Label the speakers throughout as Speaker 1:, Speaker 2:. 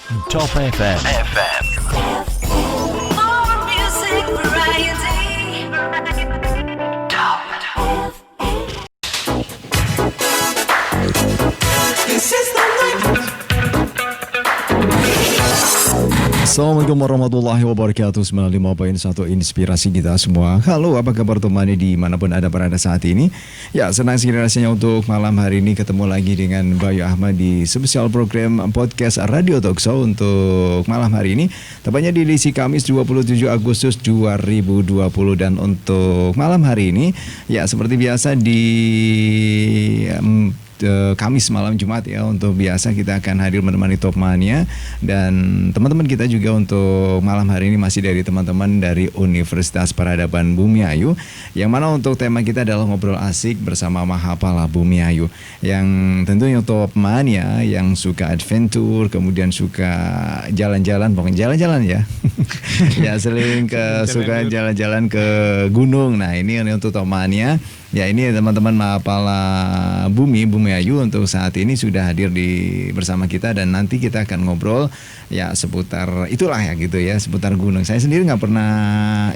Speaker 1: Top FM.
Speaker 2: More music variety. Top. This is the night.
Speaker 3: Assalamualaikum warahmatullahi wabarakatuh. 95.1 inspirasi kita semua. Halo, apa kabar teman-teman dimanapun Anda berada saat ini? Ya, senang sekali rasanya untuk malam hari ini ketemu lagi dengan Bayu Ahmad di spesial program podcast Radio Talk Show untuk malam hari ini. Tepatnya di edisi Kamis 27 Agustus 2020. Dan untuk malam hari ini, ya seperti biasa di Kamis malam Jumat ya, untuk biasa kita akan hadir menemani Top Mania. Dan teman-teman kita juga untuk malam hari ini masih dari teman-teman dari Universitas Peradaban Bumiayu, yang mana untuk tema kita adalah ngobrol asik bersama Mahapala Bumiayu, yang tentunya Top Mania yang suka adventure, kemudian suka jalan-jalan, pokoknya jalan-jalan ya. Ya sering suka jalan-jalan ke gunung. Nah ini untuk Top Mania. Ya ini teman-teman Mahapala Bumiayu untuk saat ini sudah hadir bersama kita, dan nanti kita akan ngobrol ya seputar itulah ya gitu ya, seputar gunung. Saya sendiri nggak pernah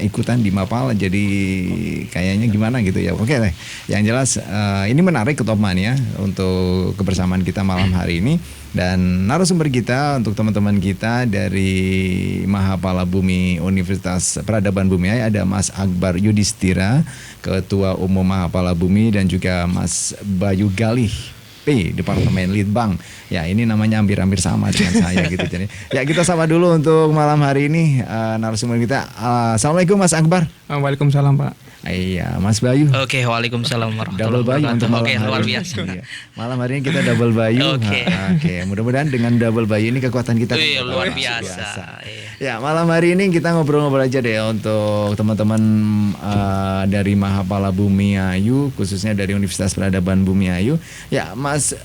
Speaker 3: ikutan di Mahapala, jadi kayaknya gimana gitu ya. Oke deh, yang jelas ini menarik ke Top Mania untuk kebersamaan kita malam hari ini. Dan narasumber kita untuk teman-teman kita dari Mahapala Bumi Universitas Peradaban Bumi ada Mas Akbar Yudhistira, Ketua Umum Mahapala Bumi, dan juga Mas Bayu Galih P, Departemen Litbang. Ya ini namanya hampir-hampir sama dengan saya gitu. Jadi ya kita sama dulu untuk malam hari ini narasumber kita. Assalamualaikum Mas Akbar.
Speaker 4: Waalaikumsalam Pak.
Speaker 3: Iya, Mas Bayu.
Speaker 5: Oke, waalaikumsalam warahmatullahi
Speaker 3: Double Bayu untuk malam
Speaker 5: Oke,
Speaker 3: hari
Speaker 5: luar
Speaker 3: ini.
Speaker 5: biasa.
Speaker 3: Iya. Malam hari ini kita double Bayu. Oke, mudah-mudahan dengan double Bayu ini kekuatan kita
Speaker 5: Wih,
Speaker 3: akan
Speaker 5: luar
Speaker 3: bertambah.
Speaker 5: biasa.
Speaker 3: Ya, malam hari ini kita ngobrol-ngobrol aja deh untuk teman-teman dari Mahapala Bumiayu, khususnya dari Universitas Peradaban Bumiayu. Ya, Mas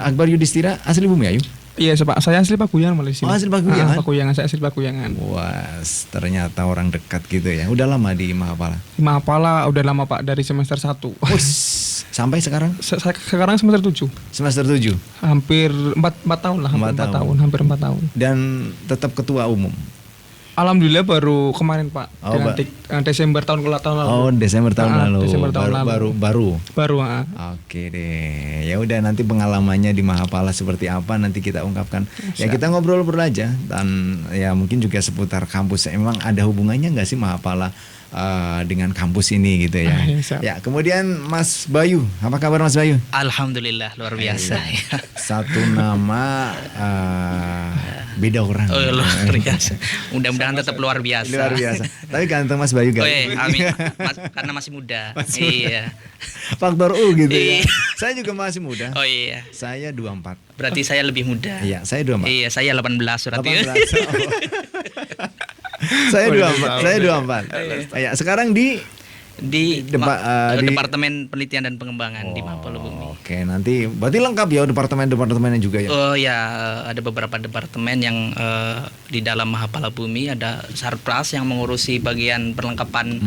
Speaker 3: Akbar Yudhistira asli Bumiayu?
Speaker 4: Iya Pak, saya asli Pakuyangan malah di sini.
Speaker 3: Oh, asli Pakuyangan?
Speaker 4: Pakuyangan, saya asli Pakuyangan.
Speaker 3: Wah, ternyata orang dekat gitu ya. Udah lama di Mahapala?
Speaker 4: Di Mahapala udah lama Pak, dari semester 1.
Speaker 3: Sampai sekarang?
Speaker 4: Saya sekarang semester 7.
Speaker 3: Semester 7?
Speaker 4: Hampir 4 tahun lah, hampir 4 tahun, hampir 4 tahun.
Speaker 3: Dan tetap ketua umum?
Speaker 4: Alhamdulillah baru kemarin Pak, Desember tahun lalu.
Speaker 3: Oh, Desember tahun lalu.
Speaker 4: Desember tahun lalu.
Speaker 3: Baru.
Speaker 4: Oke
Speaker 3: deh. Ya udah, nanti pengalamannya di Mahapala seperti apa nanti kita ungkapkan. Ya kita ngobrol aja, dan ya mungkin juga seputar kampus. Emang ada hubungannya nggak sih Mahapala dengan kampus ini gitu ya? Ya, kemudian Mas Bayu, apa kabar Mas Bayu?
Speaker 5: Alhamdulillah luar biasa.
Speaker 3: Satu nama beda orang.
Speaker 5: Oh, luar biasa. Mudah-mudahan tetap luar biasa.
Speaker 3: Luar biasa. Tapi ganteng Mas Bayu kan?
Speaker 5: Amin. Karena masih muda. Iya.
Speaker 3: Faktor U gitu ya.
Speaker 5: Iya.
Speaker 3: Saya juga masih muda.
Speaker 5: Oh iya.
Speaker 3: Saya 24.
Speaker 5: Berarti saya lebih muda.
Speaker 3: Iya, saya 24.
Speaker 5: Iya, saya 18 berarti.
Speaker 3: 18. Saya 24. Ya, sekarang di
Speaker 5: Departemen Penelitian dan Pengembangan di Mahapala Bumi.
Speaker 3: Oke, nanti berarti lengkap ya departemennya juga ya.
Speaker 5: Oh ya, ada beberapa departemen yang di dalam Mahapala Bumi. Ada Sarpras yang mengurusi bagian perlengkapan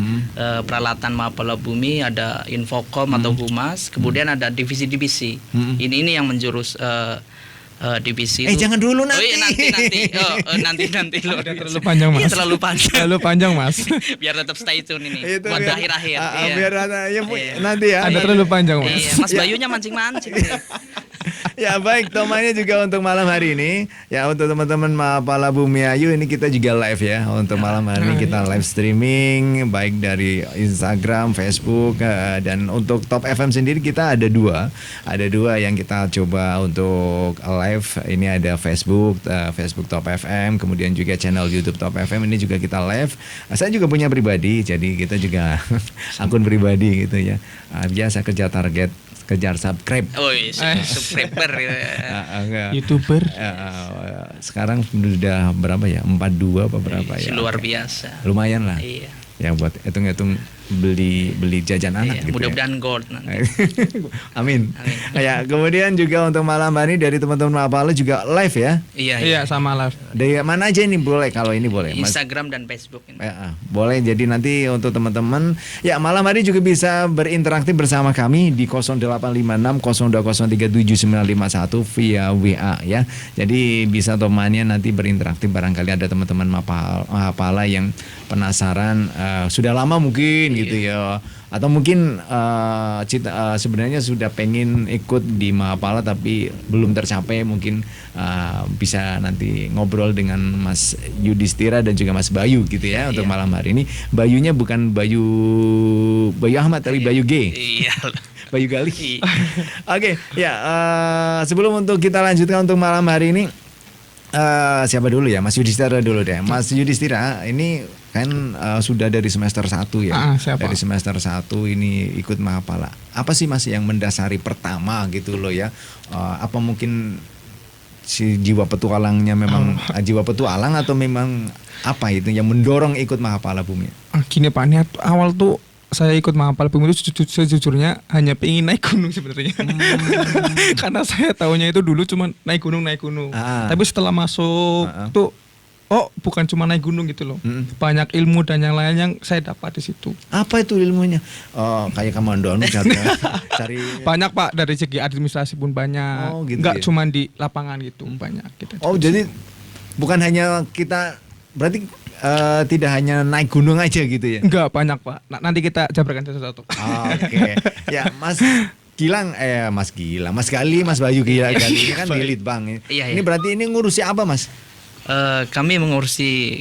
Speaker 5: peralatan Mahapala Bumi, ada Infocom atau Humas, kemudian ada divisi-divisi. Ini yang menjurus divisi.
Speaker 3: Jangan dulu nanti.
Speaker 5: Oh iya, nanti.
Speaker 4: Udah terlalu panjang Mas. Terlalu panjang Mas.
Speaker 5: Biar tetap stay tune ini.
Speaker 3: Itu
Speaker 5: buat
Speaker 3: ya.
Speaker 5: akhir-akhir.
Speaker 3: Biar nanti ya.
Speaker 4: Ada terlalu panjang Mas.
Speaker 5: Iya, Mas Bayunya mancing-mancing.
Speaker 3: Ya baik, temannya juga untuk malam hari ini. Ya untuk teman-teman Mahapala Bumiayu, ini kita juga live ya. Untuk malam hari ini kita live streaming, baik dari Instagram, Facebook, dan untuk Top FM sendiri kita ada dua yang kita coba untuk live. Ini ada Facebook Top FM, kemudian juga channel YouTube Top FM, ini juga kita live. Saya juga punya pribadi, jadi kita juga akun pribadi gitu ya. Biasa kejar subscribe.
Speaker 5: Oh iya, subscriber
Speaker 4: YouTuber.
Speaker 3: Sekarang sudah berapa ya? 42 apa berapa ya?
Speaker 5: Luar biasa.
Speaker 3: Lumayan lah.
Speaker 5: Iya.
Speaker 3: Ya buat hitung-hitung beli jajan anak
Speaker 5: Iya,
Speaker 3: gitu.
Speaker 5: mudah-mudahan gold nanti.
Speaker 3: Amin.
Speaker 5: Amin.
Speaker 3: Ya, kemudian juga untuk malam hari dari teman-teman Mapala juga live ya.
Speaker 5: Iya,
Speaker 4: Iya sama live.
Speaker 3: Dari mana aja ini boleh kalau ini boleh, Mas?
Speaker 5: Instagram dan Facebook ini.
Speaker 3: Ya, boleh. Jadi nanti untuk teman-teman ya malam hari juga bisa berinteraksi bersama kami di 0856 02037951 via WA ya. Jadi bisa temannya nanti berinteraksi, barangkali ada teman-teman Mapala yang penasaran sudah lama mungkin gitu ya, atau mungkin sebenarnya sudah pengen ikut di Mahapala tapi belum tercapai, mungkin bisa nanti ngobrol dengan Mas Yudhistira dan juga Mas Bayu gitu ya untuk malam hari ini. Bayunya bukan Bayu Ahmad tapi Bayu G.
Speaker 5: Iya.
Speaker 3: Bayu Gali. Oke, ya sebelum untuk kita lanjutkan untuk malam hari ini, siapa dulu ya? Mas Yudhistira dulu deh. Mas Yudhistira ini kan sudah dari semester 1 ya.
Speaker 4: Siapa?
Speaker 3: Dari semester 1 ini ikut Mahapala. Apa sih Mas yang mendasari pertama gitu loh ya? Apa mungkin si jiwa petualangnya memang jiwa petualang, atau memang apa itu yang mendorong ikut Mahapala Bumi?
Speaker 4: Gini Pak, niat awal tuh saya ikut Mahapala Bumi itu sejujurnya hanya pengen naik gunung sebenarnya. Karena saya tahunya itu dulu cuma naik gunung. Tapi setelah masuk tuh bukan cuma naik gunung gitu loh. Banyak ilmu dan yang lain yang saya dapat di situ.
Speaker 3: Apa itu ilmunya? Kayak komandoan cari
Speaker 4: Banyak Pak, dari segi administrasi pun banyak.
Speaker 3: Oh, gitu
Speaker 4: Enggak
Speaker 3: ya?
Speaker 4: cuma di lapangan gitu, banyak kita.
Speaker 3: jadi bukan hanya kita, berarti tidak hanya naik gunung aja gitu ya?
Speaker 4: Enggak, banyak Pak. Nanti kita jabarkan satu-satu.
Speaker 3: Oke. Ya, Mas Gilang, Mas Gali, Mas Bayu Gali ini kan di Litbang.
Speaker 5: Iya,
Speaker 3: Ini
Speaker 5: iya.
Speaker 3: berarti ini ngurusi apa, Mas?
Speaker 5: Kami mengurusi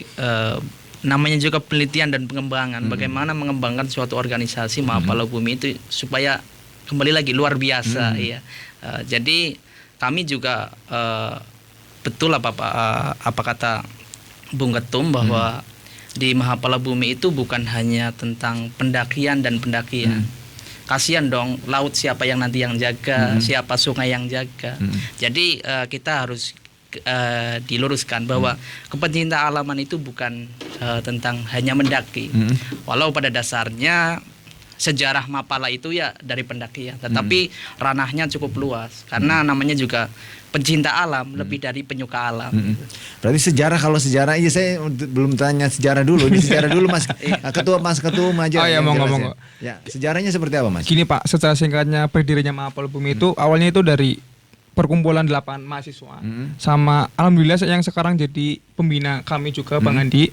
Speaker 5: namanya juga penelitian dan pengembangan. Bagaimana mengembangkan suatu organisasi Mahapala Bumi itu supaya kembali lagi luar biasa, ya. Jadi kami juga betul apa kata Bung Ketum bahwa di Mahapala Bumi itu bukan hanya tentang pendakian dan pendakian. Kasihan dong laut, siapa yang nanti yang jaga, siapa sungai yang jaga. Jadi kita harus diluruskan bahwa kepencinta alaman itu bukan tentang hanya mendaki. Walau pada dasarnya sejarah Mapala itu ya dari pendakian, tetapi ranahnya cukup luas karena namanya juga pencinta alam, lebih dari penyuka alam.
Speaker 3: Berarti kalau sejarah, iya saya belum tanya sejarah dulu. Di sejarah dulu Mas. Mas Ketum aja.
Speaker 4: Oh iya,
Speaker 3: yang jelas
Speaker 4: monggo.
Speaker 3: Ya, sejarahnya seperti apa Mas?
Speaker 4: Gini Pak, secara singkatnya berdirinya Mahapala Bumi itu awalnya itu dari perkumpulan 8 mahasiswa sama alhamdulillah yang sekarang jadi pembina kami juga Bang Andi.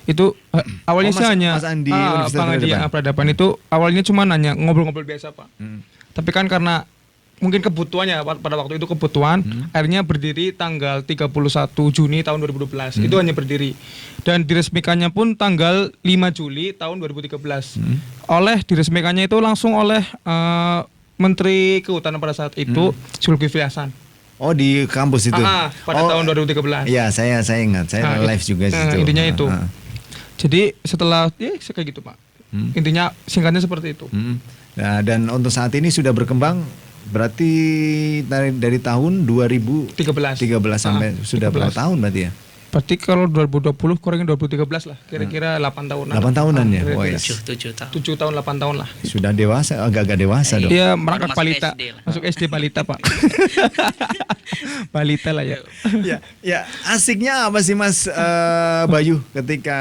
Speaker 4: Itu awalnya sih hanya
Speaker 3: Mas Andi
Speaker 4: Bang Andi Peradaban itu awalnya cuma nanya ngobrol-ngobrol biasa Pak. Tapi kan karena mungkin kebutuhannya pada waktu itu kebutuhan, akhirnya berdiri tanggal 31 Juni tahun 2012. Itu hanya berdiri. Dan diresmikannya pun tanggal 5 Juli tahun 2013. Diresmikannya itu langsung oleh Menteri Kehutanan pada saat itu, Zulkifli Hasan.
Speaker 3: Oh, di kampus itu.
Speaker 4: Pada tahun 2013.
Speaker 3: Iya, saya ingat. Saya live juga di situ.
Speaker 4: Intinya itu. Jadi setelah kayak gitu Pak. Intinya singkatnya seperti itu.
Speaker 3: Nah, dan untuk saat ini sudah berkembang berarti dari tahun 2013 sampai sudah
Speaker 4: 13.
Speaker 3: berapa tahun berarti ya?
Speaker 4: Berarti kalau 2020 kurangin 2013 lah, kira-kira 8 tahunan.
Speaker 3: 8 tahunan ya?
Speaker 4: Kira-kira.
Speaker 3: Oh, iya.
Speaker 5: 7 tahun.
Speaker 4: 7 tahun, 8 tahun lah.
Speaker 3: Sudah dewasa, agak-agak dewasa dong.
Speaker 4: Dia merangkak
Speaker 5: Masuk
Speaker 4: balita.
Speaker 5: SD lah.
Speaker 4: Masuk SD balita Pak. Balita lah ya.
Speaker 3: Ya, asiknya apa sih Mas Bayu ketika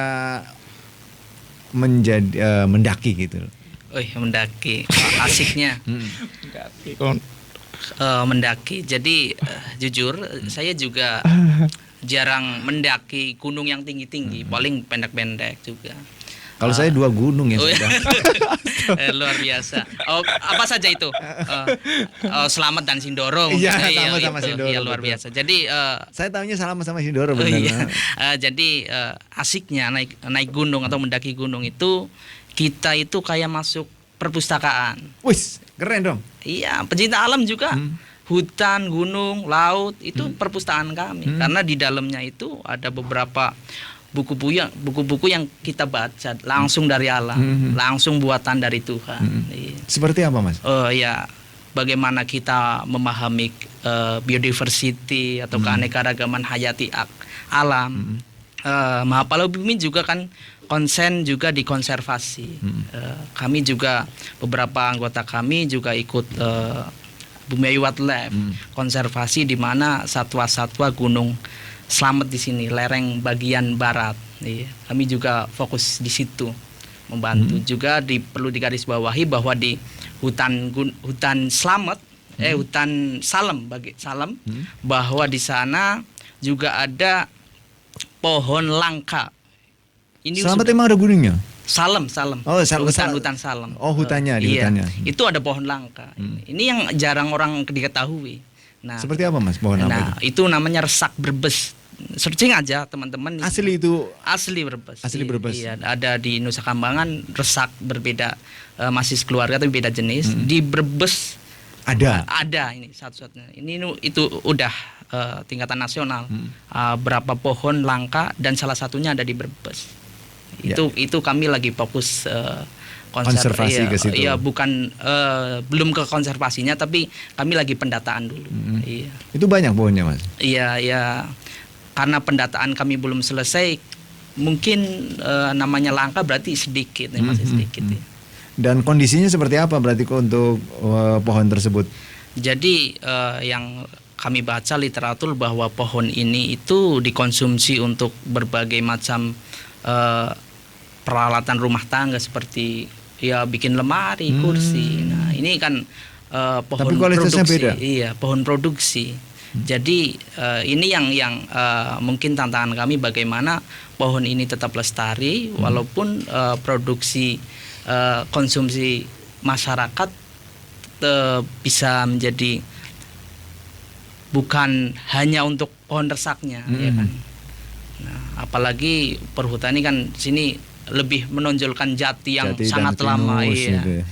Speaker 3: menjadi mendaki gitu?
Speaker 5: Mendaki. Asiknya mendaki. Jadi jujur saya juga jarang mendaki gunung yang tinggi-tinggi, paling pendek-pendek juga.
Speaker 3: Kalau saya 2 gunung ya sudah.
Speaker 5: Luar biasa. Apa saja itu? Selamat dan Sindoro.
Speaker 3: Iya,
Speaker 5: mungkin.
Speaker 3: sama Sindoro,
Speaker 5: Iya, luar
Speaker 3: betul.
Speaker 5: biasa. Jadi
Speaker 3: Saya tahunya sama Sindoro
Speaker 5: oh,
Speaker 3: benar.
Speaker 5: iya. Jadi asiknya naik gunung atau mendaki gunung itu kita itu kayak masuk perpustakaan.
Speaker 3: Wis, keren dong.
Speaker 5: Iya, pencinta alam juga. Hutan, gunung, laut itu perpustakaan kami. Karena di dalamnya itu ada beberapa buku-buku yang kita baca langsung dari alam, langsung buatan dari Tuhan. Iya.
Speaker 3: Seperti apa Mas?
Speaker 5: Ya, bagaimana kita memahami biodiversity atau keanekaragaman hayati alam. Mahapala Bumi juga kan konsen juga di konservasi. Kami juga beberapa anggota kami juga ikut Bumiayu Wildlife konservasi, di mana satwa-satwa gunung selamat di sini, lereng bagian barat. Iya, kami juga fokus di situ membantu. Juga perlu digarisbawahi bahwa di hutan selamat, hutan Salem bahwa di sana juga ada pohon langka. Ini
Speaker 3: Selamat emang ada gunungnya?
Speaker 5: Salem.
Speaker 3: Oh,
Speaker 5: hutan Salem.
Speaker 3: Oh, hutannya di
Speaker 5: iya,
Speaker 3: hutannya.
Speaker 5: itu ada pohon langka. Ini yang jarang orang diketahui. Nah,
Speaker 3: Seperti apa Mas pohon apa
Speaker 5: itu namanya resak Brebes. Searching aja teman-teman.
Speaker 3: Asli itu?
Speaker 5: Asli Brebes.
Speaker 3: Asli Brebes.
Speaker 5: Iya, ada di Nusa Kambangan resak berbeda, masih keluarga tapi beda jenis. Di Brebes ada ini satu-satunya. Itu udah tingkatan nasional. Berapa pohon langka dan salah satunya ada di Brebes. Itu kami lagi fokus
Speaker 3: konservasi ke situ.
Speaker 5: Iya, bukan belum ke konservasinya, tapi kami lagi pendataan dulu. Iya.
Speaker 3: Itu banyak pohonnya Mas?
Speaker 5: Iya. Karena pendataan kami belum selesai, mungkin namanya langka berarti sedikit, masih sedikit. Ya.
Speaker 3: Dan kondisinya seperti apa berarti untuk pohon tersebut?
Speaker 5: Jadi yang kami baca literatur bahwa pohon ini itu dikonsumsi untuk berbagai macam peralatan rumah tangga, seperti ya bikin lemari, kursi. Nah, ini kan pohon
Speaker 3: tapi kualitasnya
Speaker 5: produksi.
Speaker 3: beda.
Speaker 5: Iya, pohon produksi. Jadi ini yang mungkin tantangan kami, bagaimana pohon ini tetap lestari walaupun produksi konsumsi masyarakat bisa menjadi bukan hanya untuk pohon resaknya, ya kan. Nah, apalagi perhutani kan sini lebih menonjolkan jati yang sangat lama, iya.
Speaker 3: Gitu ya.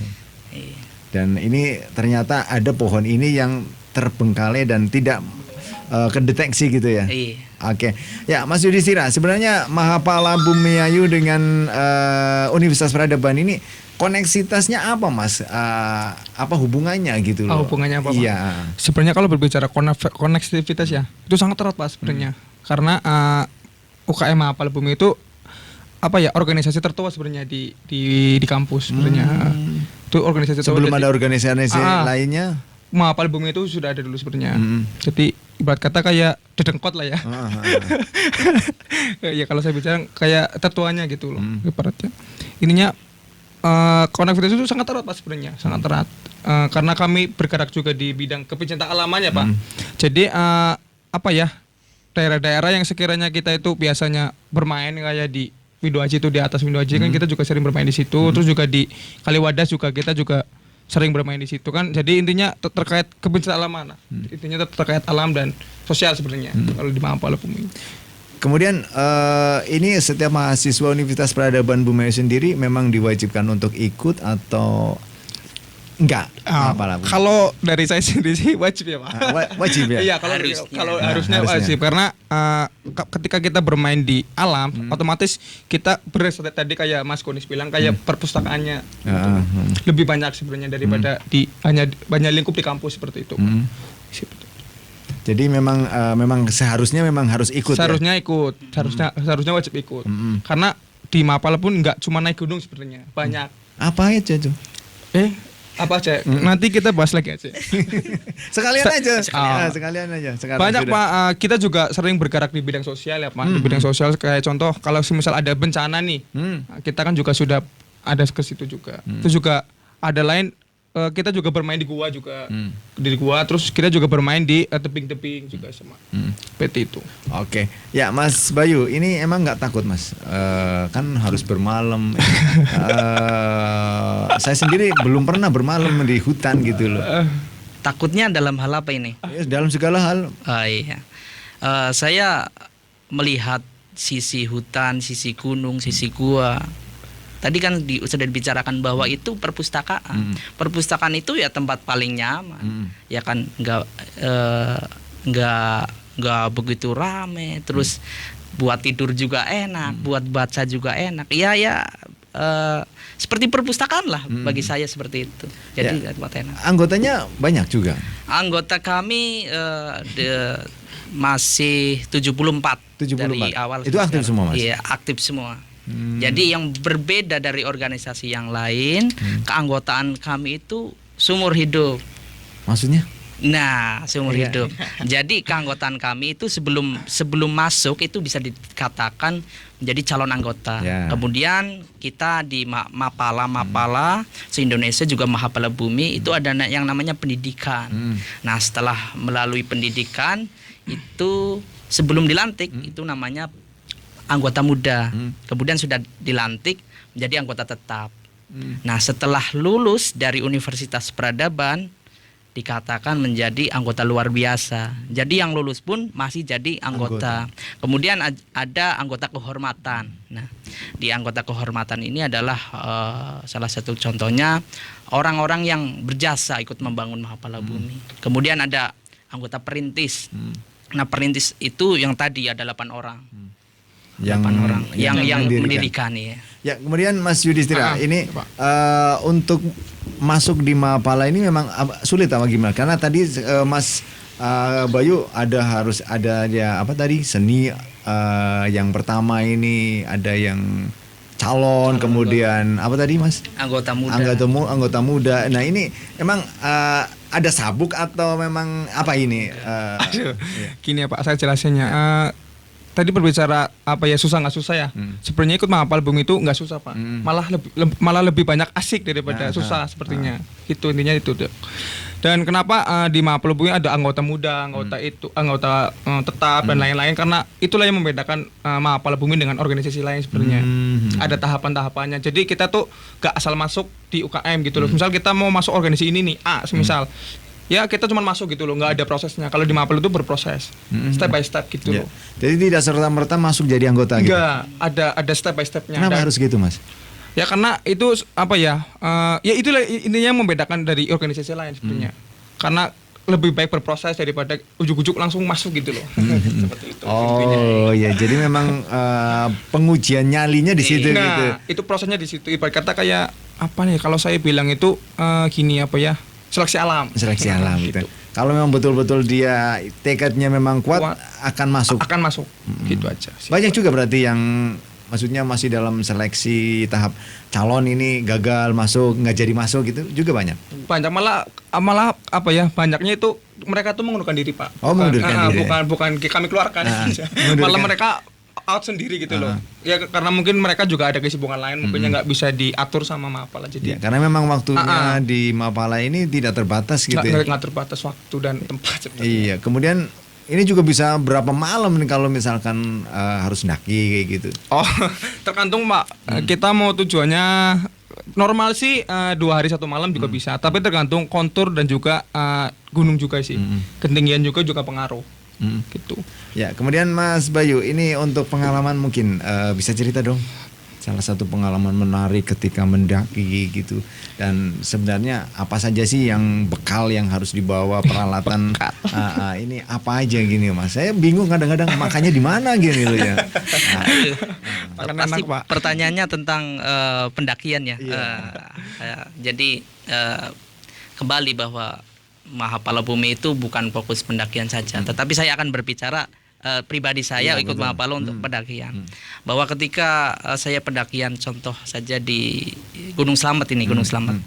Speaker 3: Dan ini ternyata ada pohon ini yang terbengkalai dan tidak kedeteksi gitu ya.
Speaker 5: Iya.
Speaker 3: Oke, ya Mas Yudhistira, sebenarnya Mahapala Bumiayu dengan Universitas Peradaban ini koneksitasnya apa Mas? Apa hubungannya gitu loh?
Speaker 4: Hubungannya apa Pak?
Speaker 3: Iya.
Speaker 4: Sebenarnya kalau berbicara konektivitas ya, itu sangat erat Pak sebenarnya. Karena UKM Mahapala Bumi itu organisasi tertua sebenarnya di kampus sebenarnya. Itu organisasi tertua.
Speaker 3: Sebelum ada organisasi lainnya,
Speaker 4: Mahapala Bumi itu sudah ada dulu sebenarnya. Jadi ibarat kata kayak dedengkot lah ya. Ya kalau saya bicara kayak tertuanya gitu loh ibaratnya. Ininya konektivitas itu sangat erat Pak sebenarnya, sangat erat. Karena kami bergerak juga di bidang kepecintaan alamnya Pak. Jadi daerah-daerah yang sekiranya kita itu biasanya bermain kayak di Windu Aji, itu di atas Windu Aji kan kita juga sering bermain di situ. Terus juga di Kaliwadas juga kita juga sering bermain di situ kan. Jadi intinya terkait kepecintaan alam, intinya terkait alam dan sosial sebenarnya kalau di Mahapala Bumi.
Speaker 3: Kemudian ini setiap mahasiswa Universitas Peradaban Bumiayu sendiri memang diwajibkan untuk ikut atau enggak?
Speaker 4: Kalau dari saya sendiri sih wajib ya Pak.
Speaker 3: Wajib ya?
Speaker 4: Iya, kalau harusnya wajib, karena ketika kita bermain di alam, otomatis kita tadi kayak Mas Konis bilang, kayak perpustakaannya lebih banyak sebenarnya daripada banyak lingkup di kampus seperti itu.
Speaker 3: Jadi memang seharusnya memang harus ikut.
Speaker 4: Seharusnya ikut, seharusnya wajib ikut. Karena di Mahapala pun nggak cuma naik gunung sebenarnya, banyak.
Speaker 3: Apa aja tuh?
Speaker 4: Apa aja? Nanti kita bahas lagi aja.
Speaker 3: Sekalian aja. Sekarang
Speaker 4: banyak
Speaker 3: sudah.
Speaker 4: Pak, kita juga sering bergerak di bidang sosial ya Pak. Di bidang sosial kayak contoh kalau misal ada bencana nih, kita kan juga sudah ada ke situ juga. Terus juga ada lain, kita juga bermain di gua juga, di gua. Terus kita juga bermain di tebing-tebing juga sama seperti itu.
Speaker 3: Oke, ya Mas Bayu, ini emang nggak takut Mas? Kan harus bermalam. Saya sendiri belum pernah bermalam di hutan gitu loh.
Speaker 5: Takutnya dalam hal apa ini?
Speaker 3: Ya, dalam segala hal.
Speaker 5: Iya. Saya melihat sisi hutan, sisi gunung, sisi gua. Tadi kan sudah dibicarakan bahwa itu perpustakaan. Perpustakaan itu ya tempat paling nyaman. Ya kan nggak begitu rame. Terus buat tidur juga enak, buat baca juga enak. Ya seperti perpustakaan lah bagi saya seperti itu. Jadi tempat enak.
Speaker 3: Anggotanya banyak juga.
Speaker 5: Anggota kami masih 74 dari awal.
Speaker 3: Itu aktif semua Mas?
Speaker 5: Iya, aktif semua. Jadi yang berbeda dari organisasi yang lain, keanggotaan kami itu seumur hidup.
Speaker 3: Maksudnya?
Speaker 5: Nah, seumur
Speaker 3: Iya.
Speaker 5: hidup. Jadi keanggotaan kami itu sebelum masuk itu bisa dikatakan menjadi calon anggota.
Speaker 3: Ya.
Speaker 5: Kemudian kita di Mapala se-Indonesia juga Mahapala Bumi itu ada yang namanya pendidikan. Nah, setelah melalui pendidikan itu sebelum dilantik itu namanya anggota muda. Kemudian sudah dilantik menjadi anggota tetap. Nah, setelah lulus dari Universitas Peradaban dikatakan menjadi anggota luar biasa. Jadi yang lulus pun masih jadi anggota. Kemudian ada anggota kehormatan. Nah, di anggota kehormatan ini adalah salah satu contohnya orang-orang yang berjasa ikut membangun Mahapala Bumi. Kemudian ada anggota perintis. Nah, perintis itu yang tadi ada 8 orang. 8 orang yang mendirikan ya.
Speaker 3: Ya, kemudian Mas Yudhistira, ini
Speaker 4: Pak.
Speaker 3: untuk masuk di Mapala ini memang sulit apa gimana? Karena tadi Mas Bayu harus ada ya apa tadi seni yang pertama ini ada yang calon kemudian apa tadi Mas?
Speaker 5: Anggota muda.
Speaker 3: Anggota muda. Nah, ini memang ada sabuk atau memang apa ini?
Speaker 4: Gini ya Pak, saya jelasinnya. Tadi berbicara apa ya susah nggak susah ya. Sebenarnya ikut Mahapala Bumi itu nggak susah Pak. Malah lebih banyak asik daripada susah sepertinya. Itu intinya itu. Dan kenapa di Mahapala Bumi ada anggota muda, anggota tetap dan lain-lain, karena itulah yang membedakan Mahapala Bumi dengan organisasi lain sebenarnya. Ada tahapan-tahapannya. Jadi kita tuh gak asal masuk di UKM gitu loh. Misal kita mau masuk organisasi ini nih A, misal ya kita cuma masuk gitu loh, nggak ada prosesnya. Kalau di Mapel itu berproses, step by step gitu loh.
Speaker 3: Jadi tidak serta-merta masuk jadi anggota gitu.
Speaker 4: Enggak, ada step by stepnya.
Speaker 3: Kenapa harus gitu, Mas?
Speaker 4: Ya karena itu apa ya? Ya itulah intinya yang membedakan dari organisasi lain sebenarnya. Karena lebih baik berproses daripada ujuk-ujuk langsung masuk gitu loh. Seperti itu.
Speaker 3: Oh ya, jadi memang pengujian nyalinya di situ gitu.
Speaker 4: Nah, itu prosesnya di situ. Ibarat kata kayak apa nih? Kalau saya bilang itu gini apa ya? Seleksi alam.
Speaker 3: Seleksi alam gitu. Kalau memang betul-betul dia tekadnya memang kuat. Akan masuk.
Speaker 4: Akan masuk. Gitu aja.
Speaker 3: Banyak juga berarti yang maksudnya masih dalam seleksi tahap calon ini gagal masuk, nggak jadi masuk gitu juga banyak.
Speaker 4: Banyak malah apa ya? Banyaknya itu mereka tuh mengundurkan diri, Pak.
Speaker 3: Oh, mengundurkan diri.
Speaker 4: Bukan kami keluarkan. Malah mereka out sendiri gitu loh. Ya karena mungkin mereka juga ada kesibukan lain, mungkin nggak bisa diatur sama Mapala. Jadi
Speaker 3: ya, karena memang waktunya di Mapala ini tidak terbatas gitu.
Speaker 4: Nggak terbatas waktu dan tempat.
Speaker 3: Iya, kemudian ini juga bisa berapa malam nih kalau misalkan harus ndaki kayak gitu.
Speaker 4: Oh, tergantung Pak. Kita mau tujuannya normal sih 2 hari 1 malam juga bisa. Tapi tergantung kontur dan juga gunung juga sih. Ketinggian juga pengaruh. Gitu.
Speaker 3: Ya, kemudian Mas Bayu, ini untuk pengalaman mungkin bisa cerita dong. Salah satu pengalaman menarik ketika mendaki gitu. Dan sebenarnya apa saja sih yang bekal yang harus dibawa, peralatan ini apa aja gini Mas. Saya bingung kadang-kadang makanya di mana gini loh ya.
Speaker 5: Pasti pertanyaannya tentang pendakian ya. Jadi kembali bahwa Mahapala Bumi itu bukan fokus pendakian saja, tetapi saya akan berbicara pribadi saya ikut Mahapala untuk pendakian. Bahwa ketika saya pendakian contoh saja di Gunung Slamet ini, Gunung Slamet.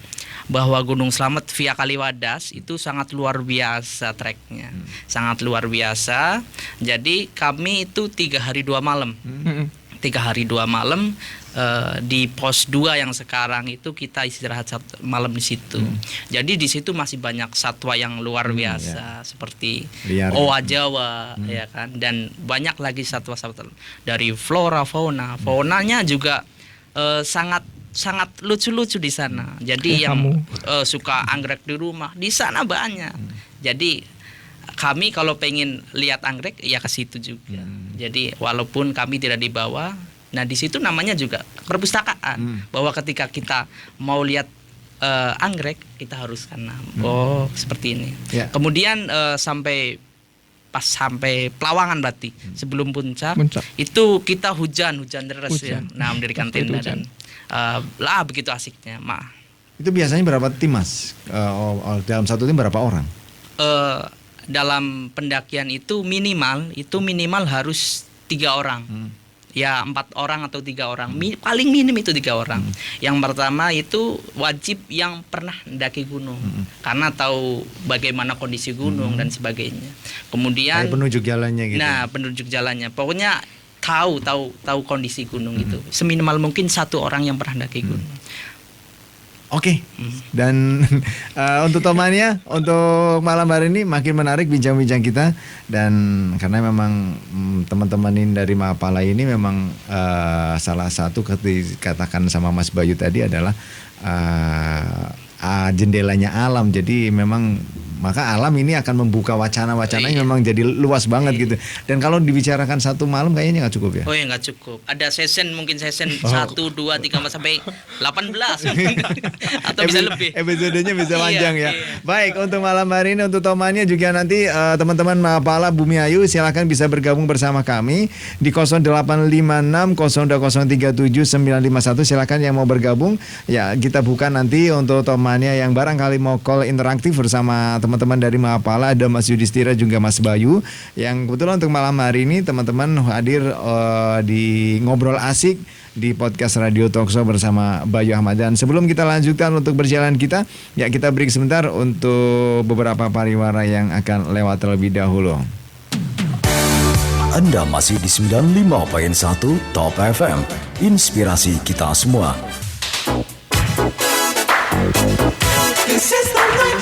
Speaker 5: Bahwa Gunung Slamet via Kaliwadas itu sangat luar biasa treknya. Sangat luar biasa. Jadi kami itu 3 hari 2 malam. 3 hari 2 malam di pos 2 yang sekarang itu kita istirahat 1 malam di situ. Jadi di situ masih banyak satwa yang luar biasa seperti owa Jawa ya kan, dan banyak lagi satwa-satwa dari flora fauna. Faunanya juga sangat lucu-lucu di sana. Jadi yang suka anggrek di rumah di sana banyak. Jadi kami kalau pengen lihat anggrek ya ke situ juga. Jadi walaupun kami tidak dibawa, nah di situ namanya juga perpustakaan. Bahwa ketika kita mau lihat anggrek kita harus karena seperti ini. Kemudian sampai Pelawangan berarti sebelum puncak itu kita hujan deras ya. Nah mendirikan tenda dan begitu asiknya.
Speaker 3: Itu biasanya berapa tim Mas? Dalam satu tim berapa orang?
Speaker 5: Dalam pendakian itu minimal harus 3 orang. Ya 4 orang atau 3 orang, paling minim itu 3 orang. Yang pertama itu wajib yang pernah mendaki gunung, karena tahu bagaimana kondisi gunung dan sebagainya. Kemudian
Speaker 3: Kayak penunjuk jalannya gitu.
Speaker 5: nah, penunjuk jalannya, pokoknya tahu kondisi gunung itu. Seminimal mungkin 1 orang yang pernah mendaki gunung.
Speaker 3: Oke. Dan untuk Tomania, untuk malam hari ini makin menarik bincang-bincang kita, dan karena memang teman-teman ini dari Mahapala ini memang salah satu katakan sama Mas Bayu tadi adalah jendelanya alam. Jadi memang maka alam ini akan membuka wacana-wacana yang memang jadi luas banget gitu. Dan kalau dibicarakan satu malam kayaknya nggak cukup ya.
Speaker 5: Oh ya, nggak cukup. Ada mungkin session 1, 2, 3 sampai 18 atau bisa lebih.
Speaker 3: Episodenya bisa panjang ya.
Speaker 5: Iya.
Speaker 3: Baik, untuk malam hari ini untuk Tomania juga nanti teman-teman Mahapala Bumi Ayu silakan bisa bergabung bersama kami di 0856 02037951. Silakan yang mau bergabung ya, kita buka nanti untuk Tomania yang barangkali mau call interaktif bersama teman-teman dari Mahapala. Ada Mas Yudhistira juga Mas Bayu yang kebetulan untuk malam hari ini teman-teman hadir di Ngobrol Asik di podcast Radio Talkshow bersama Bayu Ahmad. Dan sebelum kita lanjutkan untuk berjalan kita, ya kita break sebentar untuk beberapa pariwara yang akan lewat terlebih dahulu.
Speaker 1: Anda masih di 95.1 Top FM, inspirasi kita semua.
Speaker 2: This is the night.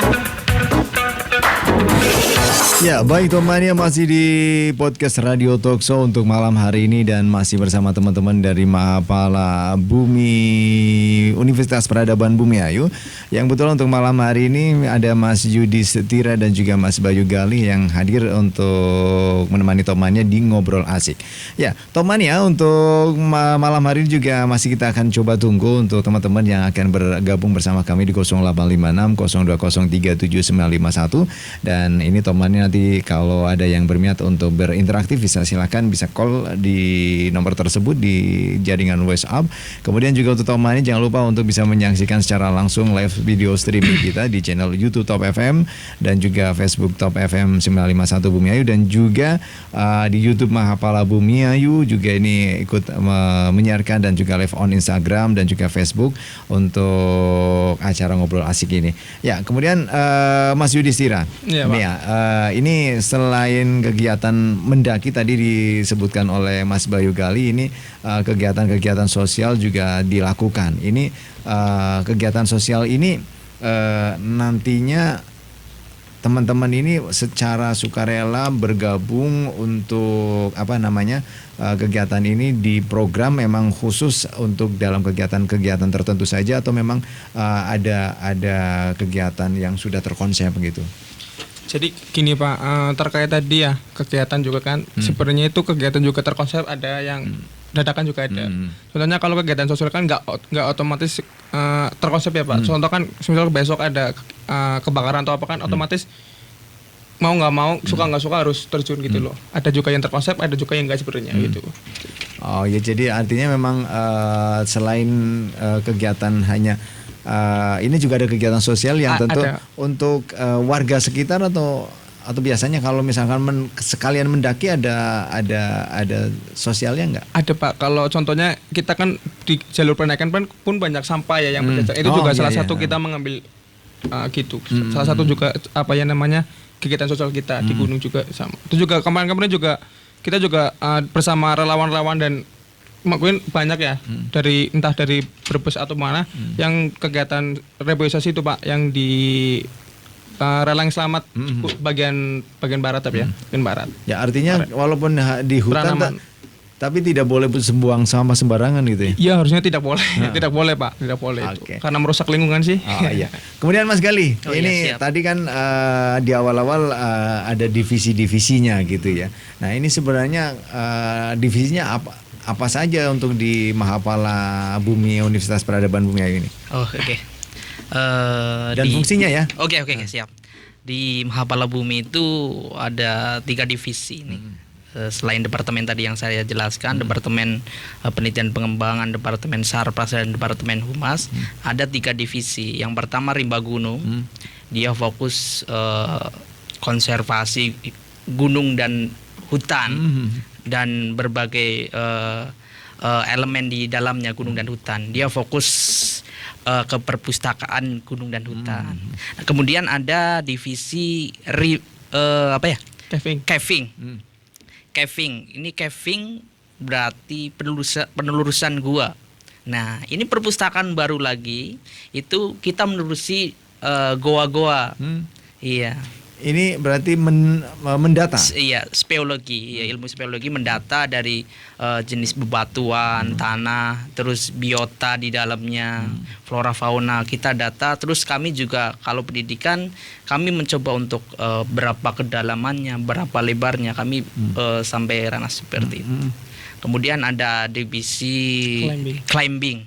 Speaker 3: Ya, baik Tomania, masih di podcast Radio Talkshow untuk malam hari ini dan masih bersama teman-teman dari Mahapala Bumi Universitas Peradaban Bumi Ayu. Yang betul untuk malam hari ini ada Mas Yudhistira dan juga Mas Bayu Gali yang hadir untuk menemani Tomania di Ngobrol Asik. Ya, Tomania untuk malam hari ini juga masih kita akan coba tunggu untuk teman-teman yang akan bergabung bersama kami di 0856 02037951. Dan ini Tomania nanti kalau ada yang berminat untuk berinteraksi bisa silakan bisa call di nomor tersebut di jaringan WhatsApp. Kemudian juga untuk Tomania jangan lupa untuk bisa menyaksikan secara langsung live video streaming kita di channel YouTube Top FM dan juga Facebook Top FM 951 Bumi Ayu, dan juga di YouTube Mahapala Bumi Ayu juga ini ikut menyiarkan, dan juga live on Instagram dan juga Facebook untuk acara Ngobrol Asik ini. Ya, kemudian Mas Yudhistira.
Speaker 4: Iya, Pak.
Speaker 3: Ya, ini selain kegiatan mendaki tadi disebutkan oleh Mas Bayu Gali, ini kegiatan-kegiatan sosial juga dilakukan. Ini kegiatan sosial ini nantinya teman-teman ini secara sukarela bergabung untuk kegiatan ini di program memang khusus untuk dalam kegiatan-kegiatan tertentu saja, atau memang ada kegiatan yang sudah terkonsep begitu?
Speaker 4: Jadi gini Pak, terkait tadi ya kegiatan juga kan sebenarnya itu kegiatan juga terkonsep, ada yang dadakan juga ada. Contohnya kalau kegiatan sosial kan nggak otomatis terkonsep ya Pak. Contoh kan misal besok ada kebakaran atau apa kan otomatis mau nggak mau, suka nggak suka harus terjun gitu loh. Ada juga yang terkonsep, ada juga yang nggak sebenarnya gitu.
Speaker 3: Oh ya, jadi artinya memang selain kegiatan hanya ini juga ada kegiatan sosial yang tentu
Speaker 4: ada.
Speaker 3: Untuk warga sekitar, atau biasanya kalau misalkan sekalian mendaki ada sosialnya nggak?
Speaker 4: Ada Pak, kalau contohnya kita kan di jalur penaikan pun banyak sampah ya yang berjajar. Itu juga salah satu kita mengambil gitu. Salah satu juga kegiatan sosial kita di gunung juga sama. Itu juga kemarin juga kita juga bersama relawan-relawan dan mungkin banyak ya entah dari Brebes atau mana yang kegiatan reboisasi itu Pak, yang di Relang Selamat bagian barat tapi bagian barat.
Speaker 3: Ya, artinya walaupun di hutan tapi tidak boleh buang sampah sembarangan gitu ya?
Speaker 4: Iya, harusnya tidak boleh. Tidak boleh Pak, tidak boleh itu. Karena merusak lingkungan sih.
Speaker 3: Oh iya. Kemudian Mas Gali, ini tadi kan di awal-awal ada divisi-divisinya gitu ya. Nah, ini sebenarnya divisinya apa saja untuk di Mahapala Bumi Universitas Peradaban Bumi Ayu ini?
Speaker 5: Oh, oke.
Speaker 3: Dan fungsinya ya?
Speaker 5: Oke, siap. Di Mahapala Bumi itu ada 3 divisi nih. Selain departemen tadi yang saya jelaskan, departemen penelitian pengembangan, departemen Sarpras, dan departemen Humas, ada 3 divisi. Yang pertama rimba gunung, dia fokus konservasi gunung dan hutan. dan berbagai elemen di dalamnya gunung dan hutan. Dia fokus ke perpustakaan gunung dan hutan. Nah, kemudian ada divisi caving. Caving. Ini caving berarti penelurusan gua. Nah, ini perpustakaan baru lagi. Itu kita menelurusi goa-goa. Iya.
Speaker 3: Ini berarti mendata.
Speaker 5: Iya, speologi. Ya, ilmu speologi mendata dari jenis bebatuan, tanah, terus biota di dalamnya, flora fauna kita data. Terus kami juga kalau pendidikan kami mencoba untuk berapa kedalamannya, berapa lebarnya kami sampai ranah seperti itu. Kemudian ada divisi climbing.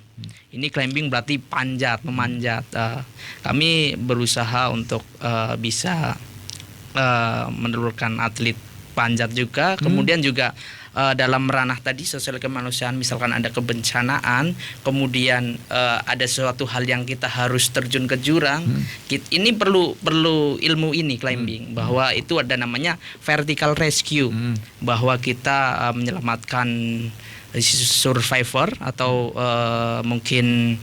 Speaker 5: Ini climbing berarti memanjat. Kami berusaha untuk bisa menelurkan atlet panjat juga. Kemudian juga dalam ranah tadi sosial kemanusiaan, misalkan ada kebencanaan, kemudian ada sesuatu hal yang kita harus terjun ke jurang, ini perlu ilmu ini climbing, bahwa itu ada namanya vertical rescue, bahwa kita menyelamatkan survivor atau mungkin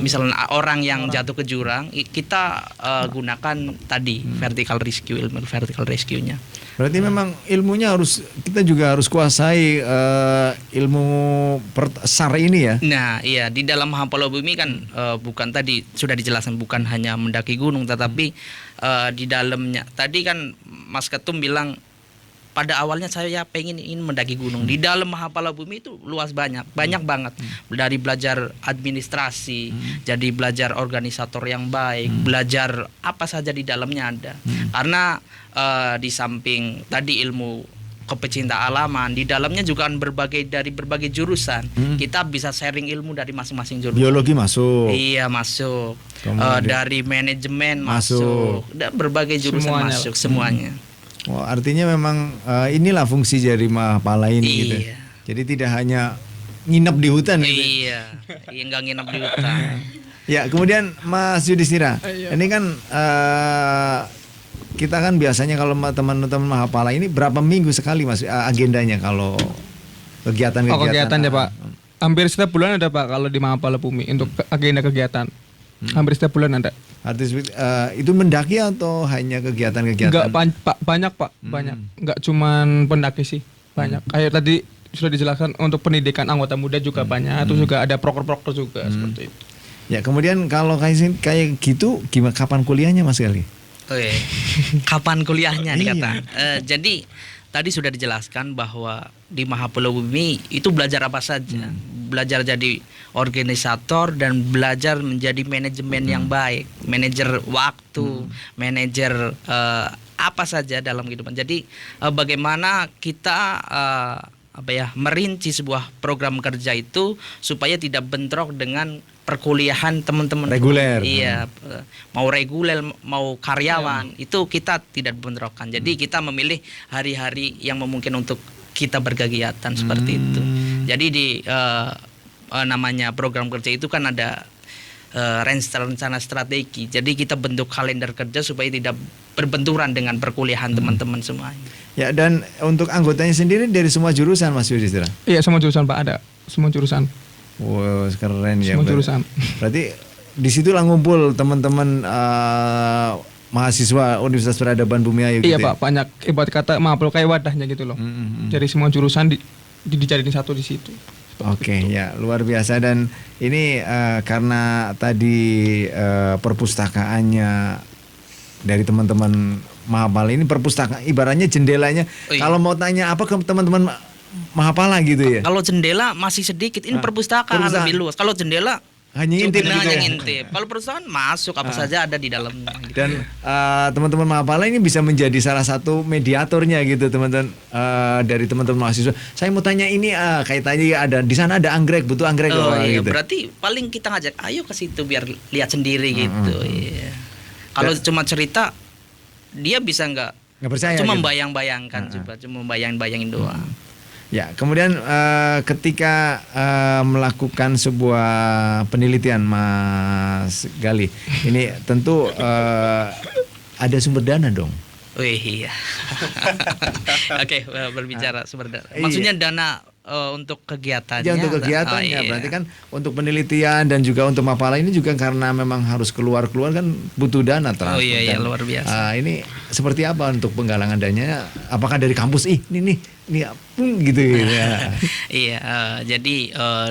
Speaker 5: misalnya orang yang jatuh ke jurang, kita gunakan tadi vertical rescue, ilmu vertical rescue-nya.
Speaker 3: Berarti memang ilmunya kita juga harus kuasai ilmu SAR ini ya.
Speaker 5: Nah, iya, di dalam Mahapala Bumi kan bukan tadi sudah dijelaskan, bukan hanya mendaki gunung, tetapi di dalamnya tadi kan Mas Ketum bilang pada awalnya saya pengen mendaki gunung. Di dalam Mahapala Bumi itu luas banget banget. Dari belajar administrasi, jadi belajar organisator yang baik, belajar apa saja di dalamnya ada. Karena di samping tadi ilmu kepecinta alaman, di dalamnya juga kan dari berbagai jurusan. Kita bisa sharing ilmu dari masing-masing jurusan.
Speaker 3: Biologi masuk.
Speaker 5: Iya, masuk. Dari manajemen masuk. Dan berbagai jurusan masuk semuanya.
Speaker 3: Oh, artinya memang inilah fungsi dari Mahapala ini gitu.
Speaker 5: Iya.
Speaker 3: Jadi tidak hanya nginep di hutan gitu.
Speaker 5: Iya, nggak nginep di hutan.
Speaker 3: Ya, kemudian Mas Yudhistira, ini kan kita kan biasanya kalau teman-teman Mahapala ini berapa minggu sekali Mas agendanya kalau kegiatan-kegiatan?
Speaker 4: Kegiatan ya Pak. Hampir setiap bulan ada Pak kalau di Mahapala Bumi untuk agenda kegiatan. Hampir setiap bulan ada.
Speaker 3: Artis itu mendaki atau hanya kegiatan-kegiatan?
Speaker 4: Enggak banyak Pak, banyak. Enggak cuman pendaki sih, banyak. Kayak tadi sudah dijelaskan untuk pendidikan anggota muda juga banyak, terus juga ada proker-proker juga seperti itu.
Speaker 3: Ya, kemudian kalau kayak gitu gimana, kapan kuliahnya Mas Gali?
Speaker 5: Oke. Kapan kuliahnya nih kata. Jadi tadi sudah dijelaskan bahwa di Mahapala Bumi itu belajar apa saja. Belajar jadi organisator dan belajar menjadi manajemen yang baik, manajer waktu, manajer apa saja dalam kehidupan. Jadi bagaimana kita merinci sebuah program kerja itu supaya tidak bentrok dengan perkuliahan teman-teman
Speaker 3: reguler.
Speaker 5: Iya, mau reguler mau karyawan itu kita tidak bentrokan. Jadi kita memilih hari-hari yang memungkinkan untuk kita berkegiatan seperti itu. Jadi di namanya program kerja itu kan ada rencana strategi. Jadi kita bentuk kalender kerja supaya tidak berbenturan dengan perkuliahan teman-teman semuanya.
Speaker 3: Ya, dan untuk anggotanya sendiri dari semua jurusan Mas Yudhistira?
Speaker 4: Iya, semua jurusan Pak, ada. Semua jurusan.
Speaker 3: Wow, keren ya.
Speaker 4: Semua jurusan.
Speaker 3: Berarti di situlah ngumpul teman-teman mahasiswa Universitas Peradaban Bumiayu gitu.
Speaker 4: Iya Pak, banyak ibarat kata Mahapala kayak wadahnya gitu loh. Jadi semua jurusan dijadiin satu di situ.
Speaker 3: Oke, ya luar biasa. Dan ini karena tadi perpustakaannya dari teman-teman Mahapala ini, perpustakaan ibaratnya jendelanya. Kalau mau tanya apa ke teman-teman Mahapala gitu ya.
Speaker 5: Kalau jendela masih sedikit, ini perpustakaan lebih luas. Kalau jendela
Speaker 3: hanya ngintip gitu ya.
Speaker 5: ngintip. Kalau perpustakaan masuk apa saja ada di dalamnya. Gitu.
Speaker 3: Dan teman-teman Mahapala ini bisa menjadi salah satu mediatornya gitu teman-teman, dari teman-teman mahasiswa. Saya mau tanya ini kaitannya ada di sana ada anggrek, butuh anggrek
Speaker 5: iya,
Speaker 3: gitu.
Speaker 5: Berarti paling kita ngajak ayo ke situ biar lihat sendiri gitu. Iya. Kalau cuma cerita dia bisa nggak
Speaker 3: percaya.
Speaker 5: Cuma
Speaker 3: gitu.
Speaker 5: bayang-bayangkan cuma bayangin doang.
Speaker 3: Ya, kemudian ketika melakukan sebuah penelitian Mas Gali, ini tentu ada sumber dana dong.
Speaker 5: Wih, iya. Oke, berbicara sumber dana. Maksudnya dana untuk kegiatannya.
Speaker 3: Ya untuk kegiatannya,
Speaker 5: iya.
Speaker 3: berarti kan untuk penelitian dan juga untuk Mapala ini juga karena memang harus keluar kan butuh dana transport.
Speaker 5: Oh iya,
Speaker 3: kan.
Speaker 5: luar biasa.
Speaker 3: Ini seperti apa untuk penggalangan dananya? Apakah dari kampus? Ini gitu ya.
Speaker 5: Iya, jadi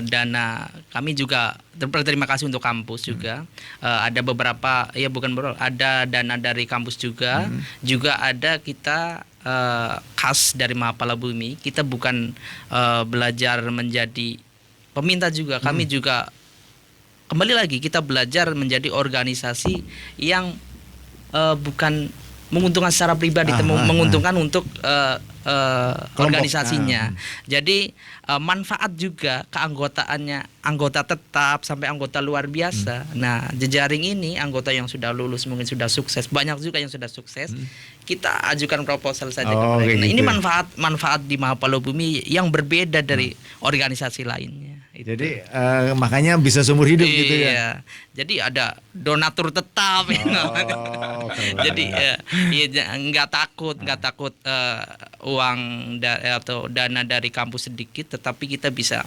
Speaker 5: dana kami juga terima kasih untuk kampus juga. Ada beberapa, ya bukan beberapa, ada dana dari kampus juga. Juga ada kita khas dari Mahapala Bumi. Kita bukan belajar menjadi peminta juga. Kami juga kembali lagi kita belajar menjadi organisasi yang bukan menguntungkan secara pribadi, menguntungkan untuk organisasinya. Jadi manfaat juga keanggotaannya, anggota tetap sampai anggota luar biasa. Nah, jejaring ini anggota yang sudah lulus mungkin sudah sukses, banyak juga yang sudah sukses. Kita ajukan proposal saja ke mereka. Nah,
Speaker 3: gitu.
Speaker 5: ini manfaat di Mahapala Bumi yang berbeda dari organisasi lainnya.
Speaker 3: Jadi makanya bisa seumur hidup gitu ya.
Speaker 5: Iya. Jadi ada donatur tetap. Jadi nggak takut uang atau dana dari kampus sedikit, tetapi kita bisa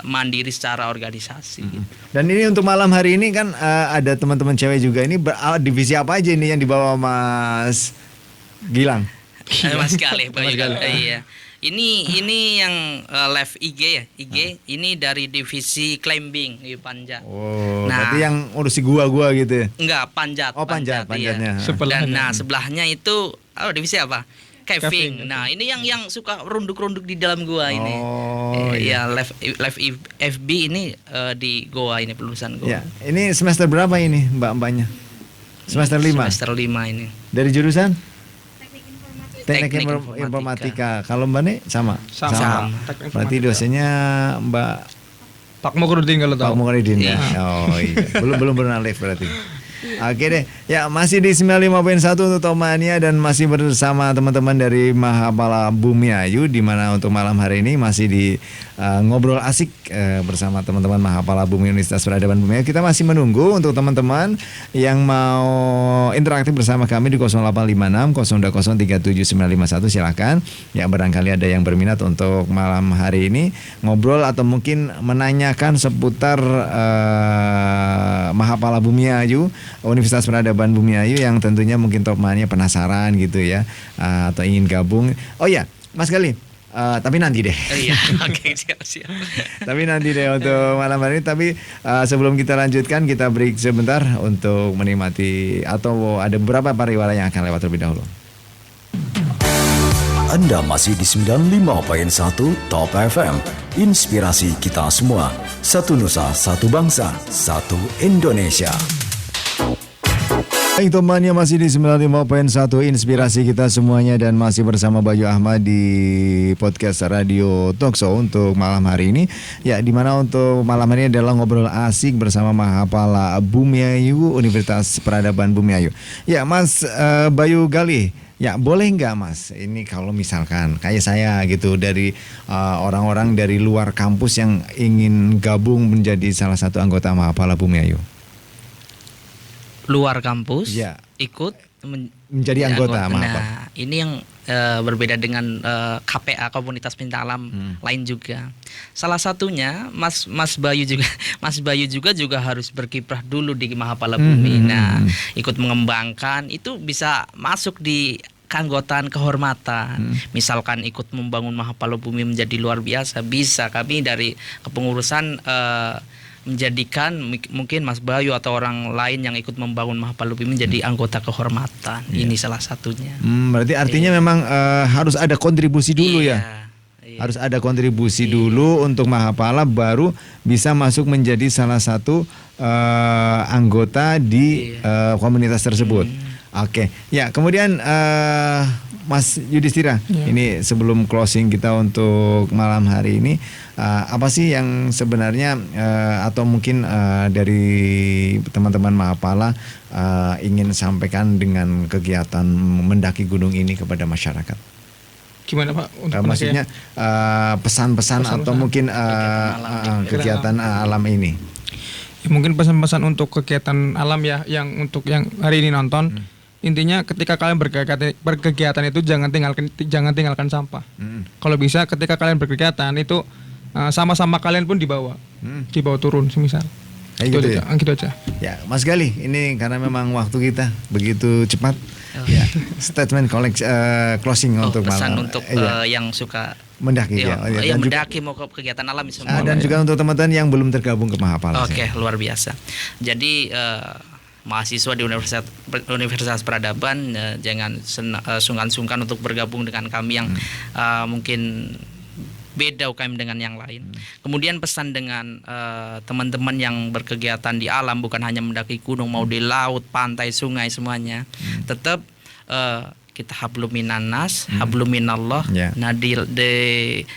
Speaker 5: mandiri secara organisasi.
Speaker 3: Dan ini untuk malam hari ini kan ada teman-teman cewek juga. Ini divisi apa aja ini yang dibawa Mas Gilang?
Speaker 5: Mas Galih, iya. Ini yang live IG ya, ini dari divisi climbing di Panjat.
Speaker 3: Oh,
Speaker 5: nah,
Speaker 3: berarti yang urusi gua gitu ya?
Speaker 5: Enggak, Panjat.
Speaker 3: Oh, panjatnya.
Speaker 5: Iya. Dan sebelahnya itu divisi apa? Caving. Nah, ini yang suka runduk-runduk di dalam gua ini.
Speaker 3: Oh,
Speaker 5: iya. Live FB ini di goa ini, lulusan goa.
Speaker 3: Ya, ini semester berapa ini Mbak-mbaknya? Semester 5.
Speaker 5: Semester 5 ini.
Speaker 3: Dari jurusan?
Speaker 5: Teknik
Speaker 3: informatika. Kalau Mbak nih sama.
Speaker 5: Sama.
Speaker 3: Berarti dosennya Mbak
Speaker 4: Pak Mukrudin kalau tahu.
Speaker 3: Pak Mukrudin ya. Oh iya. belum pernah live berarti. Oke deh. Ya, masih di 95.1 untuk Tomania dan masih bersama teman-teman dari Mahapala Bumi Ayu, di mana untuk malam hari ini masih di ngobrol asik bersama teman-teman Mahapala Bumi Universitas Peradaban Bumi Ayu. Kita masih menunggu untuk teman-teman yang mau interaktif bersama kami di 0856 020 37951. Silakan. Ya, barangkali ada yang berminat untuk malam hari ini ngobrol atau mungkin menanyakan seputar Mahapala Bumi Ayu, Universitas Peradaban Bumi Ayu, yang tentunya mungkin Topmania penasaran gitu ya, atau ingin gabung. Oh ya, Mas Gali, tapi nanti deh.
Speaker 5: Iya, oke, siap.
Speaker 3: Tapi nanti deh untuk malam hari ini. Tapi sebelum kita lanjutkan, kita break sebentar untuk menikmati, atau ada beberapa pariwara yang akan lewat terlebih dahulu.
Speaker 1: Anda masih di 95.1 Top FM. Inspirasi kita semua. Satu Nusa, satu bangsa, satu Indonesia.
Speaker 3: Baik, temannya masih di 95.1 Inspirasi kita semuanya, dan masih bersama Bayu Ahmad di podcast Radio Talkshow untuk malam hari ini. Ya, dimana untuk malam hari ini adalah ngobrol asik bersama Mahapala Bumi Ayu, Universitas Peradaban Bumi Ayu. Ya, Mas Bayu Gali. Ya, boleh nggak Mas, ini kalau misalkan kayak saya gitu, dari orang-orang dari luar kampus yang ingin gabung menjadi salah satu anggota Mahapala Bumi Ayu.
Speaker 5: Luar kampus,
Speaker 3: ya,
Speaker 5: ikut
Speaker 3: menjadi anggota.
Speaker 5: Nah, ini yang berbeda dengan KPA, komunitas pencinta alam lain juga. Salah satunya Mas Bayu juga harus berkiprah dulu di Mahapala Bumi. Nah, ikut mengembangkan itu bisa masuk di keanggotaan kehormatan. Misalkan ikut membangun Mahapala Bumi menjadi luar biasa, bisa kami dari kepengurusan menjadikan mungkin Mas Bayu atau orang lain yang ikut membangun Mahapala Bumi menjadi anggota kehormatan. Ini salah satunya.
Speaker 3: Berarti artinya memang harus ada kontribusi dulu ya. Harus ada kontribusi dulu untuk Mahapala, baru bisa masuk menjadi salah satu anggota di komunitas tersebut. Oke. Ya, kemudian Mas Yudhistira, ini sebelum closing kita untuk malam hari ini, apa sih yang sebenarnya atau mungkin dari teman-teman Mahapala ingin sampaikan dengan kegiatan mendaki gunung ini kepada masyarakat?
Speaker 4: Gimana Pak?
Speaker 3: Maksudnya pesan-pesan atau mungkin kegiatan alam ini?
Speaker 4: Ya, mungkin pesan-pesan untuk kegiatan alam ya, yang untuk yang hari ini nonton. intinya ketika kalian berkegiatan itu jangan tinggalkan sampah. Kalau bisa ketika kalian berkegiatan itu sama-sama kalian pun dibawa turun semisal.
Speaker 3: Kayak gitu ya?
Speaker 4: Gitu aja.
Speaker 3: Ya, Mas Gali, ini karena memang waktu kita begitu cepat. Ya, statement closing untuk
Speaker 5: pesan
Speaker 3: malam.
Speaker 5: untuk yang suka
Speaker 3: mendaki ya.
Speaker 5: Yang
Speaker 3: Dan
Speaker 5: mendaki mau ke kegiatan alam semua.
Speaker 3: dan juga untuk teman-teman yang belum tergabung ke Mahapala.
Speaker 5: Oke, luar biasa. Jadi mahasiswa di Universitas Peradaban jangan sungkan-sungkan untuk bergabung dengan kami yang mungkin beda UKM dengan yang lain. Kemudian pesan dengan teman-teman yang berkegiatan di alam, bukan hanya mendaki gunung, mau di laut, pantai, sungai semuanya. Tetap kita hablum minannas, hablum minallah. Nah di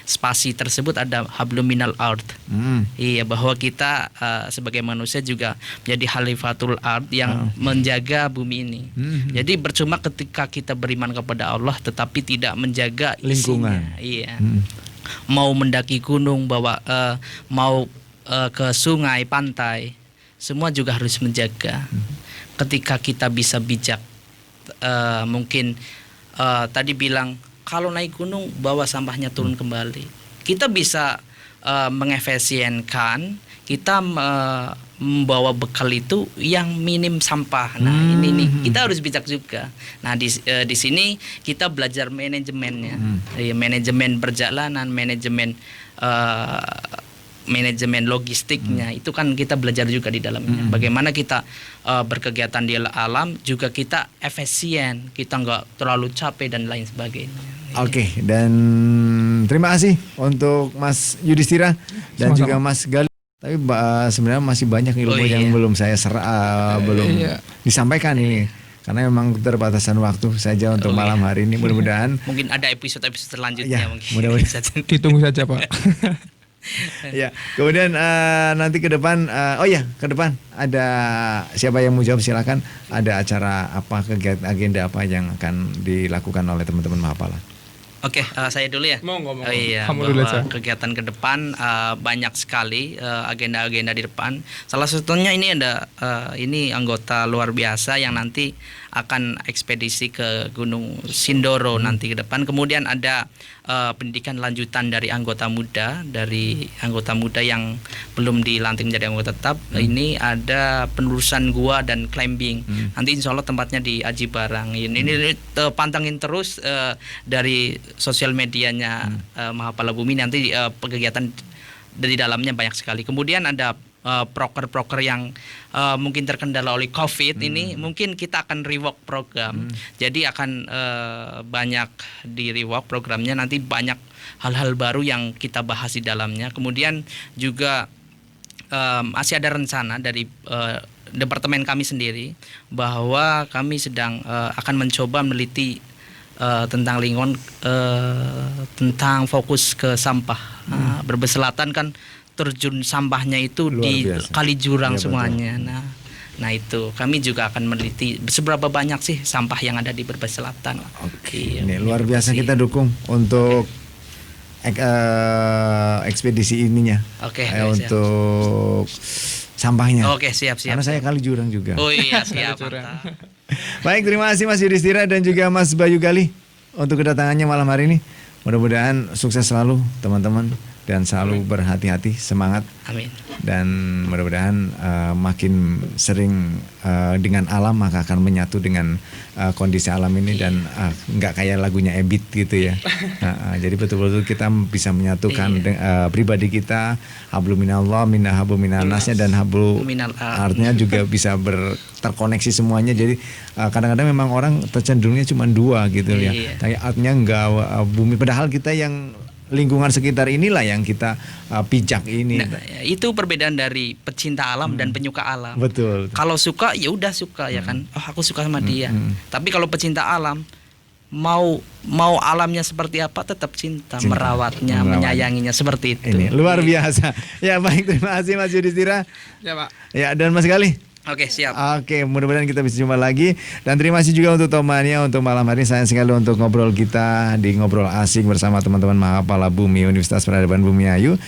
Speaker 5: spasi tersebut ada hablum minal ard. Iya, bahwa kita sebagai manusia juga menjadi khalifatul ard yang menjaga bumi ini. Jadi percuma ketika kita beriman kepada Allah tetapi tidak menjaga
Speaker 3: lingkungan.
Speaker 5: Iya. Mau mendaki gunung, mau ke sungai, pantai, semua juga harus menjaga. Ketika kita bisa bijak, mungkin tadi bilang kalau naik gunung bawa sampahnya turun kembali. Kita bisa mengefisienkan, kita membawa bekal itu yang minim sampah. Nah, ini kita harus bijak juga. Nah, di sini kita belajar manajemennya. Manajemen perjalanan, manajemen logistiknya. Itu kan kita belajar juga di dalamnya. Bagaimana kita berkegiatan di alam juga kita efisien, kita nggak terlalu capek dan lain sebagainya.
Speaker 3: Oke, dan terima kasih untuk Mas Yudhistira dan
Speaker 4: Sama-sama.
Speaker 3: juga Mas Gali. Tapi sebenarnya masih banyak ilmu yang belum saya belum disampaikan ini. Karena memang keterbatasan waktu saja untuk malam hari ini. Mudah-mudahan
Speaker 5: mungkin ada episode-episode selanjutnya mungkin.
Speaker 3: Mudah-mudahan
Speaker 4: Ditunggu saja, Pak.
Speaker 3: ya, kemudian nanti ke depan, ke depan ada siapa yang mau jawab silakan. Ada acara apa, kegiatan agenda apa yang akan dilakukan oleh teman-teman Mahapala?
Speaker 5: Oke, saya dulu ya.
Speaker 4: Monggo.
Speaker 5: Iya,
Speaker 4: Kamu dulu aja.
Speaker 5: kegiatan ke depan banyak sekali agenda-agenda di depan. Salah satunya ini ada ini anggota luar biasa yang nanti akan ekspedisi ke Gunung Sindoro nanti ke depan. Kemudian ada pendidikan lanjutan dari anggota muda yang belum dilantik menjadi anggota tetap. Ini ada penelusuran gua dan climbing. Nanti insya Allah tempatnya di Aji Barang. Ini pantengin terus dari sosial medianya Mahapala Bumi. Nanti kegiatan dari dalamnya banyak sekali. Kemudian ada proker-proker yang mungkin terkendala oleh COVID ini, mungkin kita akan rework program. Jadi akan banyak di rework programnya, nanti banyak hal-hal baru yang kita bahas di dalamnya. Kemudian juga masih ada rencana dari departemen kami sendiri bahwa kami sedang akan mencoba meneliti tentang lingkungan, tentang fokus ke sampah. Brebes-Selatan kan terjun sampahnya itu
Speaker 3: Luar
Speaker 5: di
Speaker 3: biasa.
Speaker 5: kali jurang
Speaker 3: Ya,
Speaker 5: semuanya. Nah itu kami juga akan meneliti seberapa banyak sih sampah yang ada di Brebes Selatan.
Speaker 3: Oke, ini luar biasa, kita dukung untuk ekspedisi ininya.
Speaker 5: Oke,
Speaker 3: untuk sampahnya.
Speaker 5: Oke, siap.
Speaker 3: Karena saya kali jurang juga.
Speaker 5: Oh iya, siap. Mantap.
Speaker 3: Baik, terima kasih Mas Yudhistira dan juga Mas Bayu Gali untuk kedatangannya malam hari ini. Mudah-mudahan sukses selalu teman-teman dan selalu berhati-hati, semangat.
Speaker 5: Amin.
Speaker 3: Dan mudah-mudahan makin sering dengan alam maka akan menyatu dengan kondisi alam ini dan nggak kayak lagunya Ebit gitu ya. Jadi betul-betul kita bisa menyatukan pribadi kita, hablum minallah, minna hablum minannasnya, dan hablu artinya juga bisa terkoneksi semuanya. Jadi kadang-kadang memang orang tercenderungnya cuma dua gitu ya. Tapi artinya nggak bumi, padahal kita yang lingkungan sekitar inilah yang kita pijak ini.
Speaker 5: Nah, itu perbedaan dari pecinta alam dan penyuka alam.
Speaker 3: Betul.
Speaker 5: Kalau suka ya udah suka ya kan. Oh, aku suka sama dia. Tapi kalau pecinta alam mau alamnya seperti apa tetap cinta. Merawatnya, menyayanginya seperti itu.
Speaker 3: Ini luar biasa. Ya baik, terima kasih Mas Yudhistira.
Speaker 4: Ya, Pak.
Speaker 3: Ya, dan Mas Gali.
Speaker 5: Oke, siap.
Speaker 3: Oke, mudah-mudahan kita bisa jumpa lagi. Dan terima kasih juga untuk Tomania untuk malam hari ini. Sayang sekali untuk ngobrol kita di Ngobrol Asik bersama teman-teman Mahapala Bumi Universitas Peradaban Bumiayu.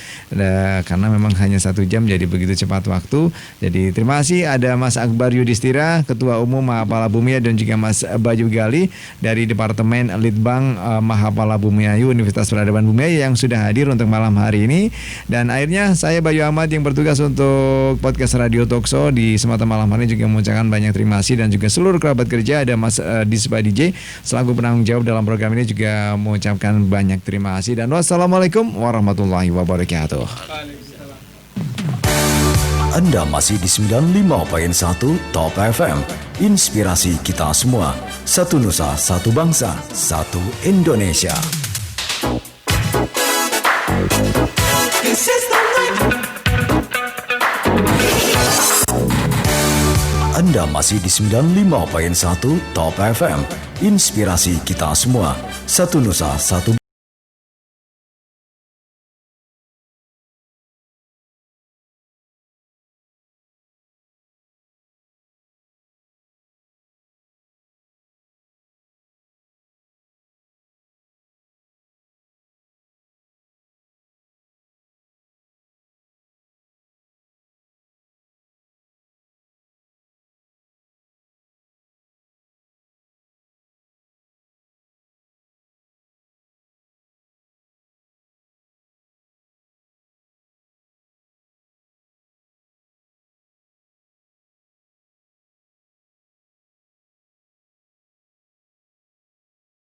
Speaker 3: Karena memang hanya 1 jam, jadi begitu cepat waktu. Jadi terima kasih ada Mas Akbar Yudhistira, Ketua Umum Mahapala Bumiayu, dan juga Mas Bayu Gali dari Departemen Litbang Mahapala Bumiayu Universitas Peradaban Bumiayu yang sudah hadir untuk malam hari ini. Dan akhirnya saya Bayu Ahmad yang bertugas untuk podcast Radio Talkshow di Semata Malam hari ini juga mengucapkan banyak terima kasih, dan juga seluruh kerabat kerja, ada Mas Dispa DJ selaku penanggung jawab dalam program ini juga mengucapkan banyak terima kasih, dan wassalamualaikum warahmatullahi wabarakatuh.
Speaker 1: Anda masih di 95.1 Top FM. Inspirasi kita semua. Satu Nusa, satu bangsa, satu Indonesia.
Speaker 2: This is the night.
Speaker 1: Anda masih di 95.1 Top FM. Inspirasi kita semua. Satu Nusa, satu